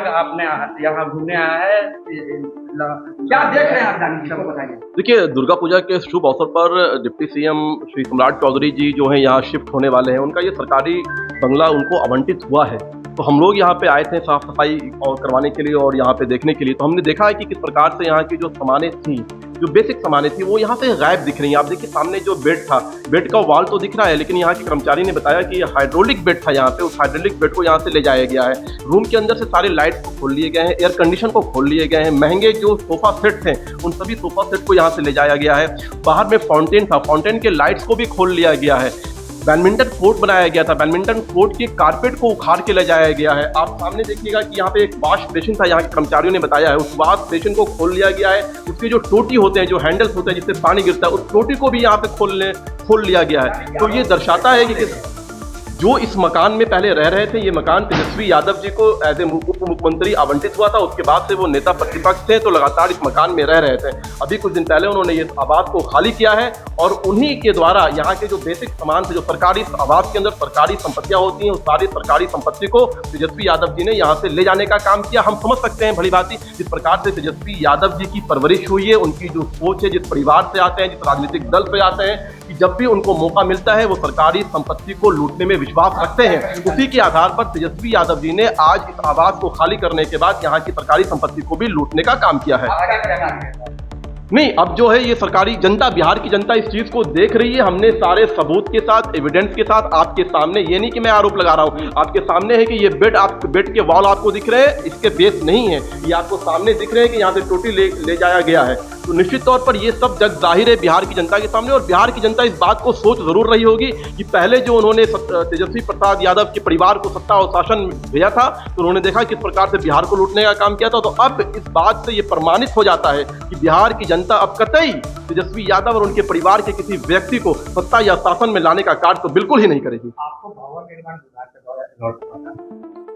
वर्ग आपने यहाँ घूमने आया है, क्या देख रहे हैं आप जाने सबको बताइए। देखिए, दुर्गा पूजा के शुभ अवसर पर डिप्टी सीएम श्री सम्राट चौधरी जी जो हैं यहाँ शिफ्ट होने वाले हैं। उनका ये सरकारी बंगला उनको आवंटित हुआ है, तो हम लोग यहाँ पे आए थे साफ सफाई और करवाने के लिए और यहाँ पे देखने के लिए। तो हमने देखा है कि किस प्रकार से यहाँ की जो सामानें थी, जो बेसिक सामानें थी, वो यहाँ से गायब दिख रही हैं। आप देखिए सामने जो बेड था, बेड का वॉल तो दिख रहा है, लेकिन यहाँ के कर्मचारी ने बताया कि ये हाइड्रोलिक बेड था यहाँ पे। उस हाइड्रोलिक बेड को यहाँ से ले जाया गया है। रूम के अंदर से सारे लाइट को खोल लिए गए हैं, एयर कंडीशन को खोल लिए गए हैं, महंगे जो सोफा सेट थे उन सभी सोफा सेट को यहाँ से ले जाया गया है। बाहर में फाउंटेन था, फाउंटेन के लाइट्स को भी खोल लिया गया है। बैडमिंटन कोर्ट बनाया गया था, बैडमिंटन कोर्ट के कारपेट को उखाड़ के ले जाया गया है। आप सामने देखिएगा कि यहाँ पे एक वॉश बेसिन था, यहाँ के कर्मचारियों ने बताया है, उस वॉश बेसिन को खोल लिया गया है। उसके जो टोटी होते हैं, जो हैंडल्स होते हैं जिससे पानी गिरता है, उस टोटी को भी यहाँ पे खोल लिया गया है। तो ये दर्शाता है कि जो इस मकान में पहले रह रहे थे, ये मकान तेजस्वी यादव जी को एज ए उप मुख्यमंत्री आवंटित हुआ था। उसके बाद से वो नेता प्रतिपक्ष थे, तो लगातार इस मकान में रह रहे थे। अभी कुछ दिन पहले उन्होंने ये आवास को खाली किया है और उन्हीं के द्वारा यहाँ के जो बेसिक सामान थे, जो सरकारी आवास के अंदर सरकारी संपत्तियां होती हैं, उस सारी सरकारी संपत्ति को तेजस्वी यादव जी ने यहाँ से ले जाने का काम किया। हम समझ सकते हैं भली भांति जिस प्रकार से तेजस्वी यादव जी की परवरिश हुई है, उनकी जो सोच है, जिस परिवार से आते हैं, जिस राजनीतिक दल से आते हैं, कि जब भी उनको मौका मिलता है वो सरकारी संपत्ति को लूटने में विश्वास रखते हैं। उसी के आधार पर तेजस्वी यादव जी ने आज इस आवास को खाली करने के बाद यहाँ की सरकारी संपत्ति को भी लूटने का काम किया है। नहीं, अब जो है ये सरकारी जनता, बिहार की जनता इस चीज को देख रही है। हमने सारे सबूत के साथ, एविडेंस के साथ आपके सामने, ये नहीं कि मैं आरोप लगा रहा हूँ, आपके सामने है कि ये बेड के वॉल आपको दिख रहे हैं, इसके बेस नहीं है। ये आपको सामने दिख रहे हैं कि यहाँ से टोटी ले जाया गया है। तो निश्चित तौर पर ये सब जग जाहिर है बिहार की जनता के सामने, और बिहार की जनता इस बात को सोच जरूर रही होगी कि पहले जो उन्होंने तेजस्वी प्रसाद यादव के परिवार को सत्ता और शासन भेजा था, तो उन्होंने देखा किस प्रकार से बिहार को लूटने का काम किया था। तो अब इस बात से ये प्रमाणित हो जाता है कि बिहार की जनता अब कतई तेजस्वी यादव और उनके परिवार के किसी व्यक्ति को सत्ता या शासन में लाने का कार्य तो बिल्कुल ही नहीं करेगी। आपको भवन निर्माण विभाग के द्वारा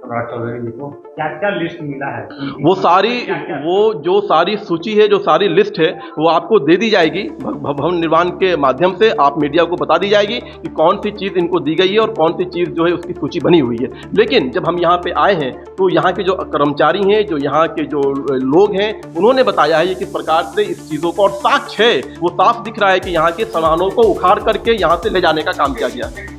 क्या क्या लिस्ट मिला है? वो जो सारी सूची है, जो सारी लिस्ट है, वो आपको दे दी जाएगी भवन निर्माण के माध्यम से। आप मीडिया को बता दी जाएगी कि कौन सी चीज़ इनको दी गई है और कौन सी चीज़ जो है उसकी सूची बनी हुई है। लेकिन जब हम यहाँ पे आए हैं तो यहाँ के जो कर्मचारी हैं, जो यहाँ के जो लोग हैं, उन्होंने बताया है कि किस प्रकार से इस चीज़ों को, और साक्ष्य है वो साफ दिख रहा है कि यहाँ के सामानों को उखाड़ करके यहाँ से ले जाने का काम किया गया है।